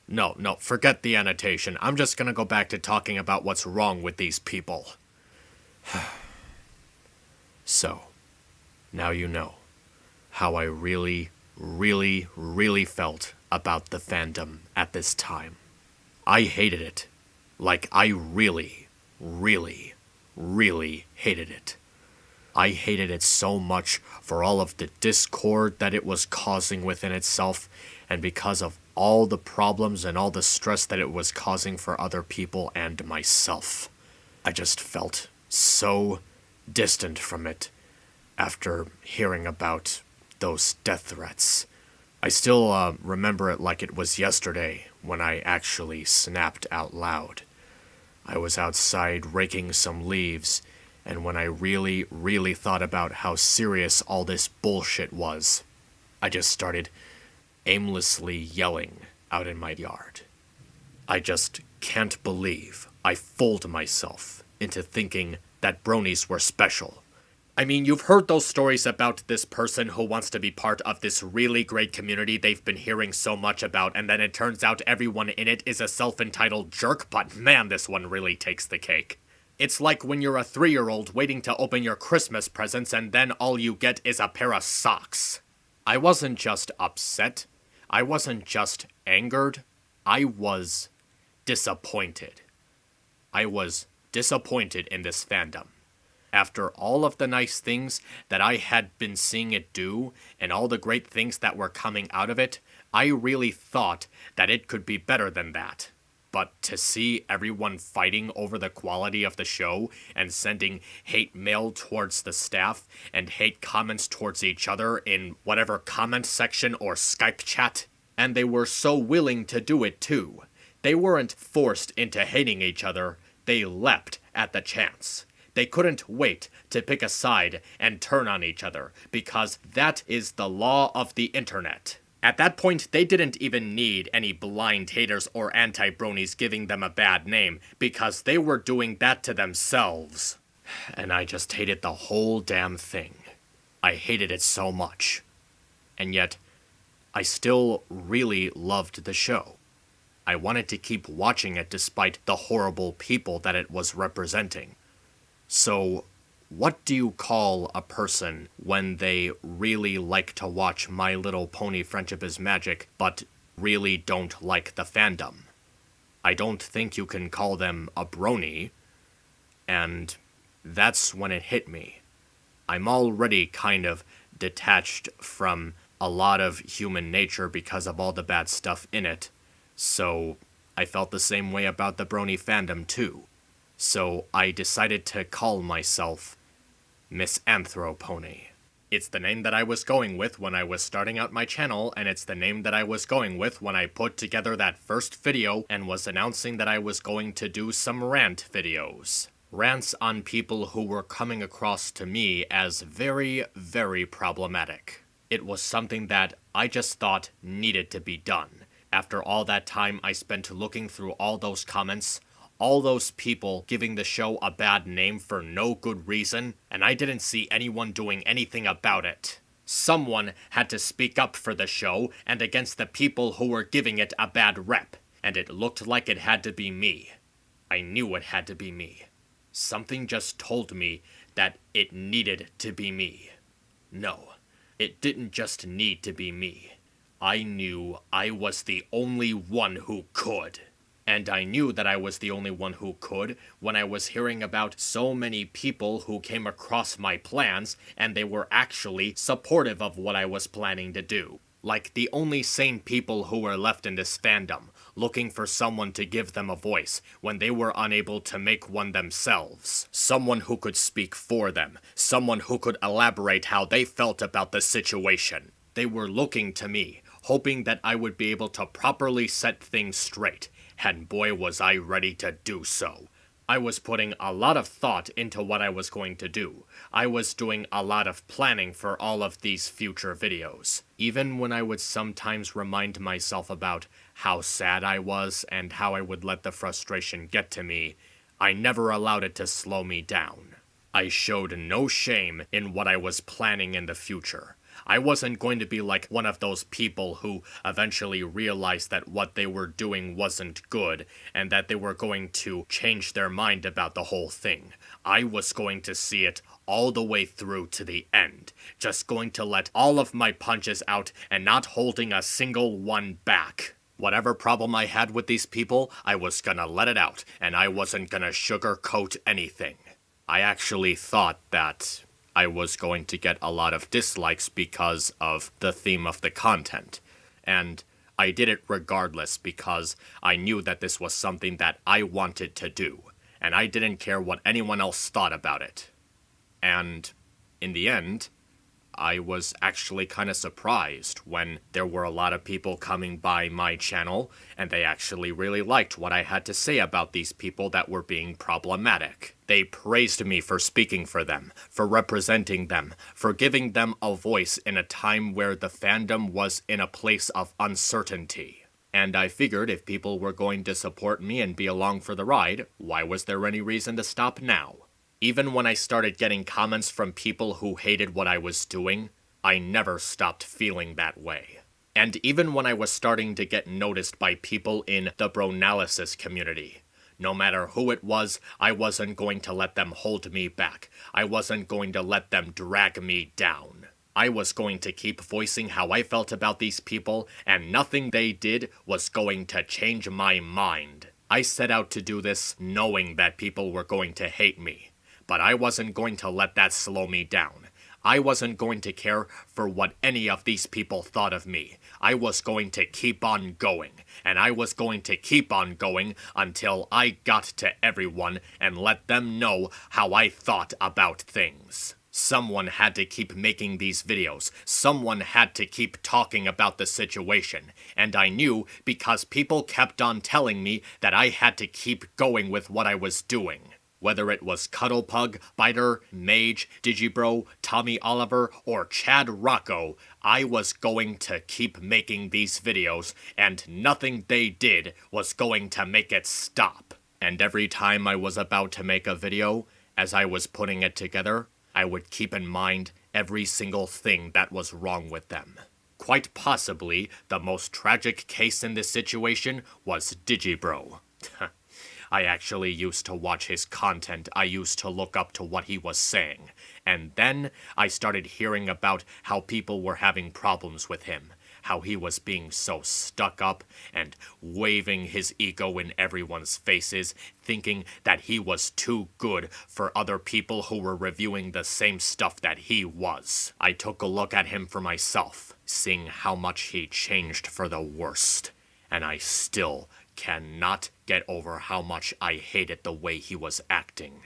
No, forget the annotation. I'm just gonna go back to talking about what's wrong with these people. So, now you know how I really felt about the fandom at this time. I hated it. Like, I really hated it. I hated it so much for all of the discord that it was causing within itself, and because of all the problems and all the stress that it was causing for other people and myself. I just felt so distant from it after hearing about those death threats. I still remember it like it was yesterday when I actually snapped out loud. I was outside raking some leaves, and when I really thought about how serious all this bullshit was, I just started aimlessly yelling out in my yard. I just can't believe I fooled myself into thinking that bronies were special. I mean, you've heard those stories about this person who wants to be part of this really great community they've been hearing so much about, and then it turns out everyone in it is a self-entitled jerk, but man, this one really takes the cake. It's like when you're a 3-year-old waiting to open your Christmas presents and then all you get is a pair of socks. I wasn't just upset. I wasn't just angered. I was disappointed. I was disappointed in this fandom. After all of the nice things that I had been seeing it do, and all the great things that were coming out of it, I really thought that it could be better than that. But to see everyone fighting over the quality of the show, and sending hate mail towards the staff, and hate comments towards each other in whatever comment section or Skype chat, and they were so willing to do it too. They weren't forced into hating each other, they leapt at the chance. They couldn't wait to pick a side and turn on each other, because that is the law of the internet. At that point, they didn't even need any blind haters or anti-bronies giving them a bad name, because they were doing that to themselves. And I just hated the whole damn thing. I hated it so much. And yet, I still really loved the show. I wanted to keep watching it despite the horrible people that it was representing. So, what do you call a person when they really like to watch My Little Pony Friendship is Magic, but really don't like the fandom? I don't think you can call them a brony, and that's when it hit me. I'm already kind of detached from a lot of human nature because of all the bad stuff in it, so I felt the same way about the brony fandom too. So I decided to call myself MisAnthro Pony. It's the name that I was going with when I was starting out my channel, and it's the name that I was going with when I put together that first video and was announcing that I was going to do some rant videos. Rants on people who were coming across to me as very problematic. It was something that I just thought needed to be done. After all that time I spent looking through all those comments, all those people giving the show a bad name for no good reason, and I didn't see anyone doing anything about it. Someone had to speak up for the show and against the people who were giving it a bad rep, and it looked like it had to be me. I knew it had to be me. Something just told me that it needed to be me. No, it didn't just need to be me. I knew I was the only one who could. And I knew that I was the only one who could when I was hearing about so many people who came across my plans and they were actually supportive of what I was planning to do. Like the only sane people who were left in this fandom, looking for someone to give them a voice when they were unable to make one themselves. Someone who could speak for them. Someone who could elaborate how they felt about the situation. They were looking to me, hoping that I would be able to properly set things straight. And boy was I ready to do so. I was putting a lot of thought into what I was going to do. I was doing a lot of planning for all of these future videos. Even when I would sometimes remind myself about how sad I was and how I would let the frustration get to me, I never allowed it to slow me down. I showed no shame in what I was planning in the future. I wasn't going to be like one of those people who eventually realized that what they were doing wasn't good and that they were going to change their mind about the whole thing. I was going to see it all the way through to the end, just going to let all of my punches out and not holding a single one back. Whatever problem I had with these people, I was gonna let it out, and I wasn't gonna sugarcoat anything. I actually thought that I was going to get a lot of dislikes because of the theme of the content, and I did it regardless because I knew that this was something that I wanted to do, and I didn't care what anyone else thought about it. And in the end, I was actually kind of surprised when there were a lot of people coming by my channel and they actually really liked what I had to say about these people that were being problematic. They praised me for speaking for them, for representing them, for giving them a voice in a time where the fandom was in a place of uncertainty. And I figured if people were going to support me and be along for the ride, why was there any reason to stop now? Even when I started getting comments from people who hated what I was doing, I never stopped feeling that way. And even when I was starting to get noticed by people in the Bronalysis community, no matter who it was, I wasn't going to let them hold me back. I wasn't going to let them drag me down. I was going to keep voicing how I felt about these people, and nothing they did was going to change my mind. I set out to do this knowing that people were going to hate me. But I wasn't going to let that slow me down. I wasn't going to care for what any of these people thought of me. I was going to keep on going, and I was going to keep on going until I got to everyone and let them know how I thought about things. Someone had to keep making these videos. Someone had to keep talking about the situation. And I knew because people kept on telling me that I had to keep going with what I was doing. Whether it was Cuddlepug, Biter, Mage, Digibro, Tommy Oliver, or Chad Rocco, I was going to keep making these videos, and nothing they did was going to make it stop. And every time I was about to make a video, as I was putting it together, I would keep in mind every single thing that was wrong with them. Quite possibly, the most tragic case in this situation was Digibro. I actually used to watch his content. I used to look up to what he was saying. And then I started hearing about how people were having problems with him. How he was being so stuck up and waving his ego in everyone's faces, thinking that he was too good for other people who were reviewing the same stuff that he was. I took a look at him for myself, seeing how much he changed for the worst. And I still cannot get over how much I hated the way he was acting.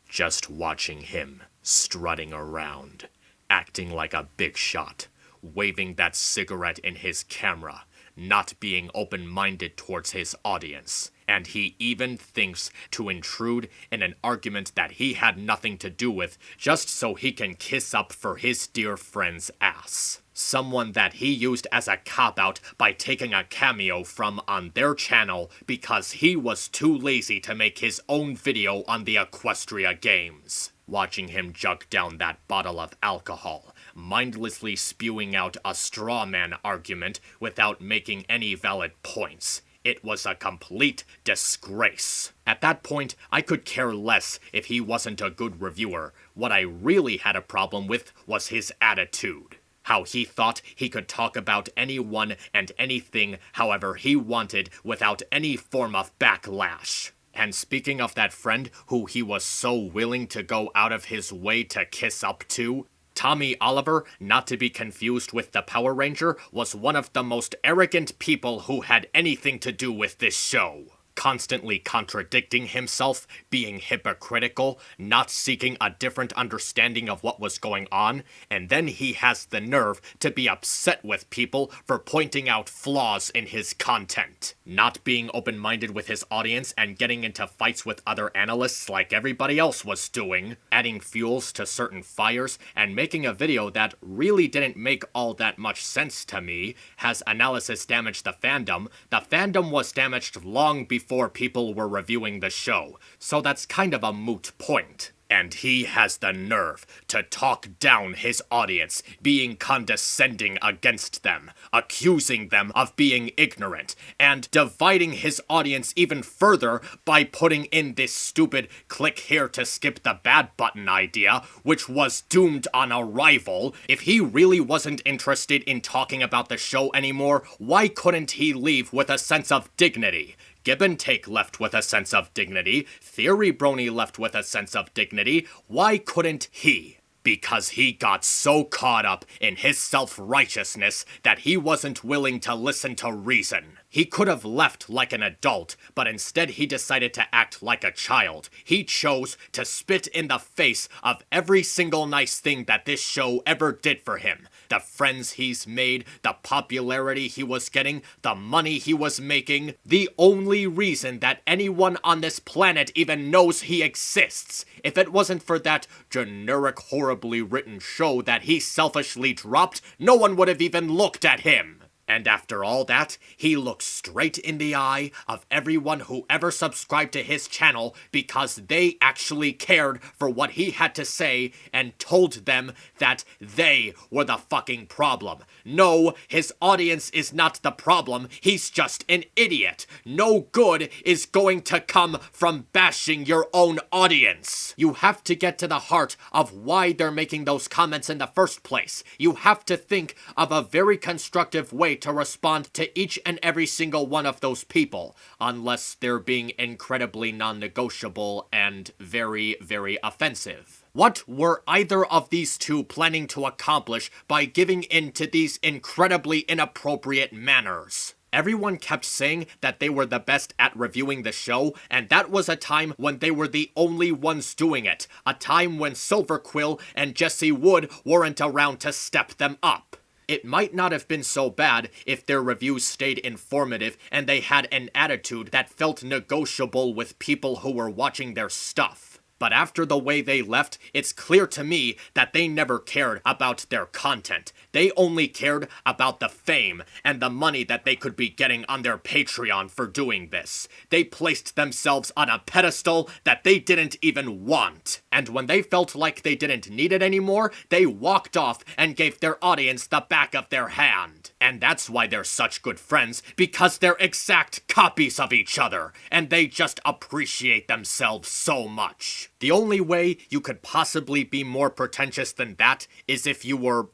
Just watching him strutting around, acting like a big shot, waving that cigarette in his camera, not being open-minded towards his audience. And he even thinks to intrude in an argument that he had nothing to do with just so he can kiss up for his dear friend's ass. Someone that he used as a cop-out by taking a cameo from on their channel because he was too lazy to make his own video on the Equestria games. Watching him jug down that bottle of alcohol, mindlessly spewing out a straw man argument without making any valid points. It was a complete disgrace. At that point, I could care less if he wasn't a good reviewer. What I really had a problem with was his attitude. How he thought he could talk about anyone and anything however he wanted without any form of backlash. And speaking of that friend who he was so willing to go out of his way to kiss up to, Tommy Oliver, not to be confused with the Power Ranger, was one of the most arrogant people who had anything to do with this show. Constantly contradicting himself, being hypocritical, not seeking a different understanding of what was going on, and then he has the nerve to be upset with people for pointing out flaws in his content. Not being open-minded with his audience and getting into fights with other analysts like everybody else was doing, adding fuels to certain fires, and making a video that really didn't make all that much sense to me. Has analysis damaged the fandom? The fandom was damaged long before people were reviewing the show, so that's kind of a moot point. And he has the nerve to talk down his audience, being condescending against them, accusing them of being ignorant, and dividing his audience even further by putting in this stupid click here to skip the bad button idea, which was doomed on arrival. If he really wasn't interested in talking about the show anymore, why couldn't he leave with a sense of dignity? Give and Take left with a sense of dignity. Theory Brony left with a sense of dignity. Why couldn't he? Because he got so caught up in his self-righteousness that he wasn't willing to listen to reason. He could have left like an adult, but instead he decided to act like a child. He chose to spit in the face of every single nice thing that this show ever did for him. The friends he's made, the popularity he was getting, the money he was making. The only reason that anyone on this planet even knows he exists. If it wasn't for that generic, horribly written show that he selfishly dropped, no one would have even looked at him. And after all that, he looked straight in the eye of everyone who ever subscribed to his channel because they actually cared for what he had to say and told them that they were the fucking problem. No, his audience is not the problem. He's just an idiot. No good is going to come from bashing your own audience. You have to get to the heart of why they're making those comments in the first place. You have to think of a very constructive way to respond to each and every single one of those people, unless they're being incredibly non-negotiable and very, very offensive. What were either of these two planning to accomplish by giving in to these incredibly inappropriate manners? Everyone kept saying that they were the best at reviewing the show, and that was a time when they were the only ones doing it. A time when Silverquill and Jesse Wood weren't around to step them up. It might not have been so bad if their reviews stayed informative and they had an attitude that felt negotiable with people who were watching their stuff. But after the way they left, it's clear to me that they never cared about their content. They only cared about the fame and the money that they could be getting on their Patreon for doing this. They placed themselves on a pedestal that they didn't even want. And when they felt like they didn't need it anymore, they walked off and gave their audience the back of their hand. And that's why they're such good friends, because they're exact copies of each other, and they just appreciate themselves so much. The only way you could possibly be more pretentious than that is if you were,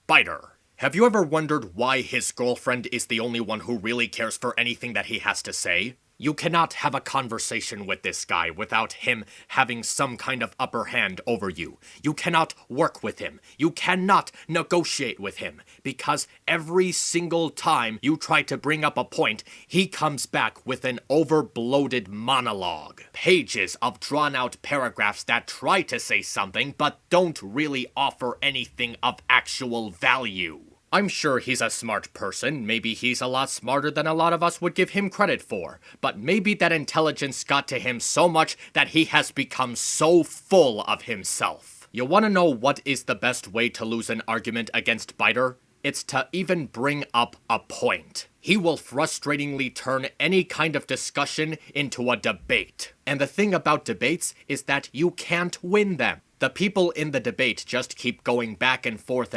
Biter. Have you ever wondered why his girlfriend is the only one who really cares for anything that he has to say? You cannot have a conversation with this guy without him having some kind of upper hand over you. You cannot work with him. You cannot negotiate with him, because every single time you try to bring up a point, he comes back with an overbloated monologue. Pages of drawn-out paragraphs that try to say something but don't really offer anything of actual value. I'm sure he's a smart person, maybe he's a lot smarter than a lot of us would give him credit for, but maybe that intelligence got to him so much that he has become so full of himself. You wanna know what is the best way to lose an argument against Biter? It's to even bring up a point. He will frustratingly turn any kind of discussion into a debate. And the thing about debates is that you can't win them. The people in the debate just keep going back and forth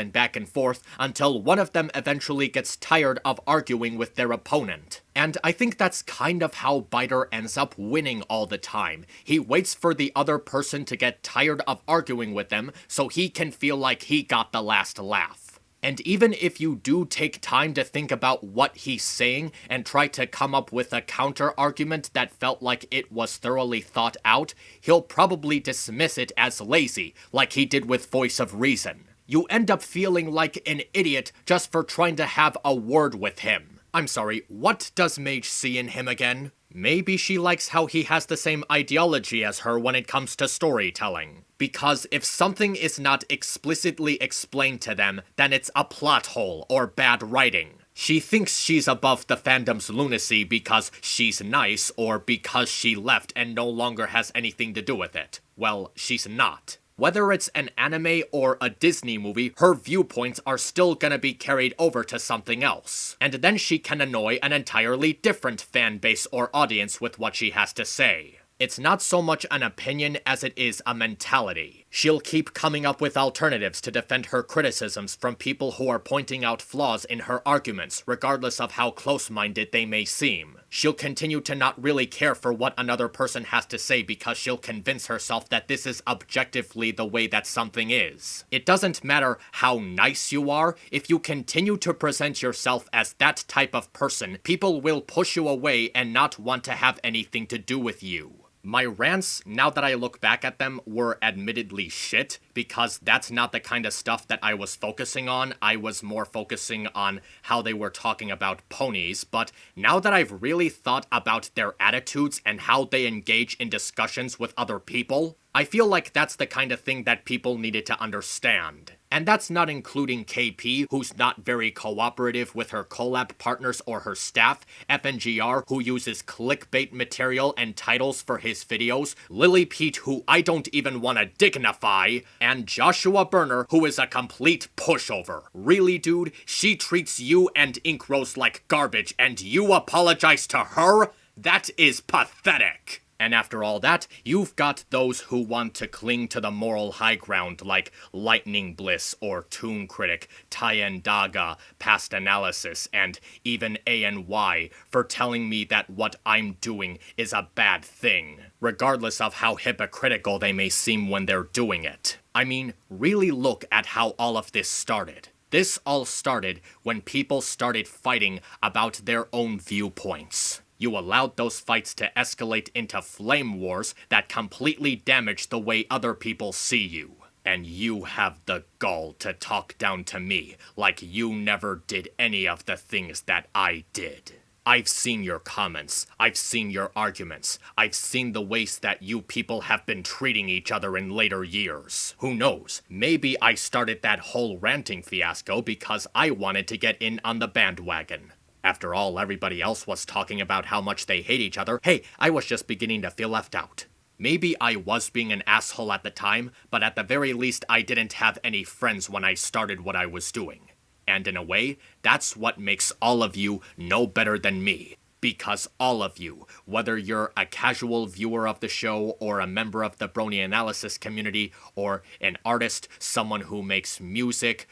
until one of them eventually gets tired of arguing with their opponent. And I think that's kind of how Biter ends up winning all the time. He waits for the other person to get tired of arguing with them so he can feel like he got the last laugh. And even if you do take time to think about what he's saying and try to come up with a counter-argument that felt like it was thoroughly thought out, he'll probably dismiss it as lazy, like he did with Voice of Reason. You end up feeling like an idiot just for trying to have a word with him. I'm sorry, what does Mage see in him again? Maybe she likes how he has the same ideology as her when it comes to storytelling. Because if something is not explicitly explained to them, then it's a plot hole or bad writing. She thinks she's above the fandom's lunacy because she's nice or because she left and no longer has anything to do with it. Well, she's not. Whether it's an anime or a Disney movie, her viewpoints are still gonna be carried over to something else. And then she can annoy an entirely different fan base or audience with what she has to say. It's not so much an opinion as it is a mentality. She'll keep coming up with alternatives to defend her criticisms from people who are pointing out flaws in her arguments, regardless of how close-minded they may seem. She'll continue to not really care for what another person has to say because she'll convince herself that this is objectively the way that something is. It doesn't matter how nice you are, if you continue to present yourself as that type of person, people will push you away and not want to have anything to do with you. My rants, now that I look back at them, were admittedly shit, because that's not the kind of stuff that I was focusing on. I was more focusing on how they were talking about ponies, but now that I've really thought about their attitudes and how they engage in discussions with other people, I feel like that's the kind of thing that people needed to understand. And that's not including KP, who's not very cooperative with her collab partners or her staff, FNGR, who uses clickbait material and titles for his videos, Lily Pete, who I don't even want to dignify, and Joshua Burner, who is a complete pushover. Really, dude? She treats you and Ink Rose like garbage, and you apologize to her? That is pathetic. And after all that, you've got those who want to cling to the moral high ground like Lightning Bliss or Toon Critic, Tyen Daga, Past Analysis, and even ANY for telling me that what I'm doing is a bad thing, regardless of how hypocritical they may seem when they're doing it. I mean, really look at how all of this started. This all started when people started fighting about their own viewpoints. You allowed those fights to escalate into flame wars that completely damage the way other people see you. And you have the gall to talk down to me like you never did any of the things that I did. I've seen your comments, I've seen your arguments, I've seen the ways that you people have been treating each other in later years. Who knows, maybe I started that whole ranting fiasco because I wanted to get in on the bandwagon. After all, everybody else was talking about how much they hate each other. Hey, I was just beginning to feel left out. Maybe I was being an asshole at the time, but at the very least I didn't have any friends when I started what I was doing. And in a way, that's what makes all of you no better than me. Because all of you, whether you're a casual viewer of the show or a member of the Brony analysis community or an artist, someone who makes music,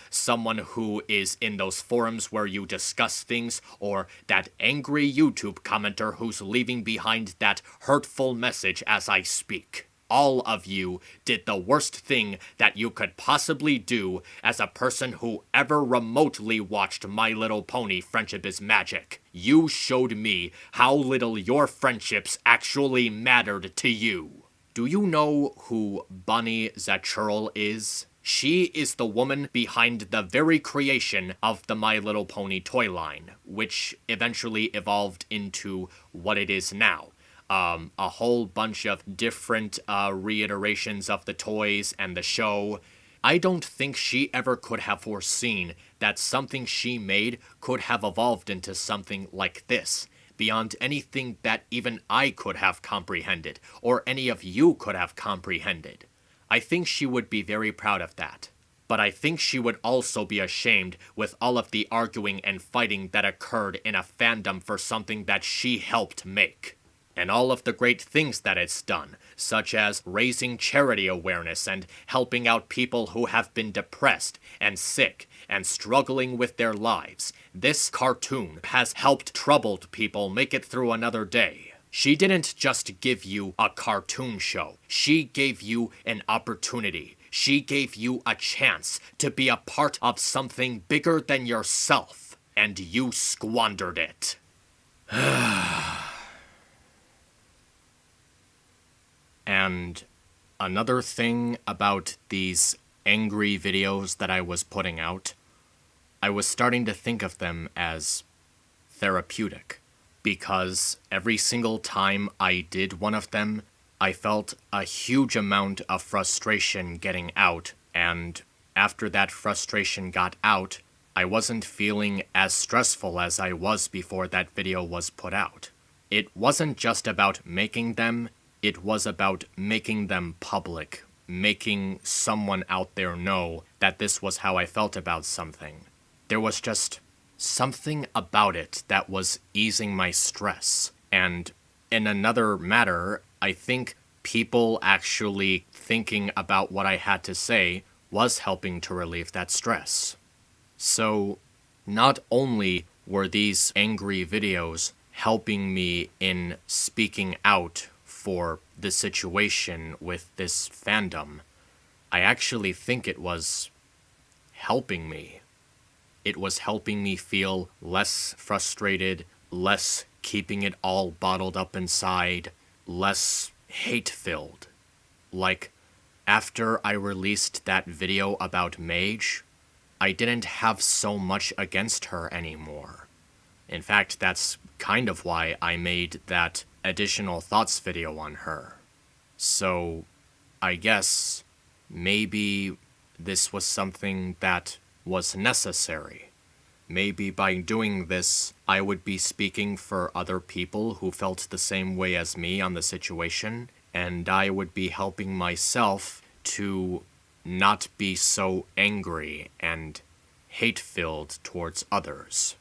someone who is in those forums where you discuss things, or that angry YouTube commenter who's leaving behind that hurtful message as I speak. All of you did the worst thing that you could possibly do as a person who ever remotely watched My Little Pony Friendship is Magic. You showed me how little your friendships actually mattered to you. Do you know who Bunny Zachurl is? She is the woman behind the very creation of the My Little Pony toy line, which eventually evolved into what it is now. A whole bunch of different reiterations of the toys and the show. I don't think she ever could have foreseen that something she made could have evolved into something like this, beyond anything that even I could have comprehended, or any of you could have comprehended. I think she would be very proud of that. But I think she would also be ashamed with all of the arguing and fighting that occurred in a fandom for something that she helped make. And all of the great things that it's done, such as raising charity awareness and helping out people who have been depressed and sick and struggling with their lives. This cartoon has helped troubled people make it through another day. She didn't just give you a cartoon show. She gave you an opportunity. She gave you a chance to be a part of something bigger than yourself. And you squandered it. And another thing about these angry videos that I was putting out, I was starting to think of them as therapeutic. Because every single time I did one of them, I felt a huge amount of frustration getting out, and after that frustration got out, I wasn't feeling as stressful as I was before that video was put out. It wasn't just about making them, it was about making them public, making someone out there know that this was how I felt about something. There was just something about it that was easing my stress, and in another matter, I think people actually thinking about what I had to say was helping to relieve that stress. So, not only were these angry videos helping me in speaking out for the situation with this fandom, I actually think it was helping me. It was helping me feel less frustrated, less keeping it all bottled up inside, less hate-filled. Like, after I released that video about Mage, I didn't have so much against her anymore. In fact, that's kind of why I made that additional thoughts video on her. So, I guess maybe this was something that was necessary. Maybe by doing this, I would be speaking for other people who felt the same way as me on the situation, and I would be helping myself to not be so angry and hate-filled towards others.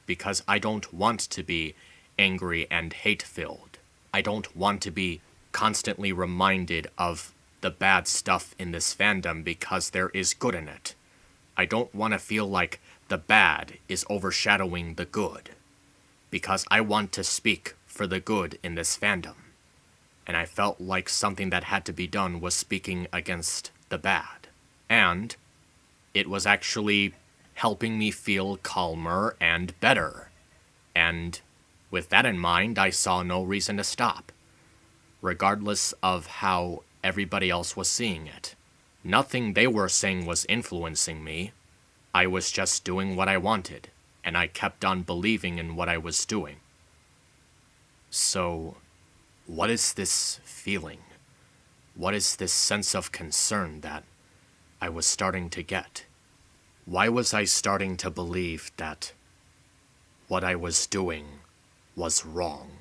Because I don't want to be angry and hate-filled. I don't want to be constantly reminded of the bad stuff in this fandom because there is good in it. I don't want to feel like the bad is overshadowing the good. Because I want to speak for the good in this fandom. And I felt like something that had to be done was speaking against the bad. And it was actually helping me feel calmer and better. And with that in mind, I saw no reason to stop. Regardless of how everybody else was seeing it. Nothing they were saying was influencing me. I was just doing what I wanted, and I kept on believing in what I was doing. So, what is this feeling? What is this sense of concern that I was starting to get? Why was I starting to believe that what I was doing was wrong?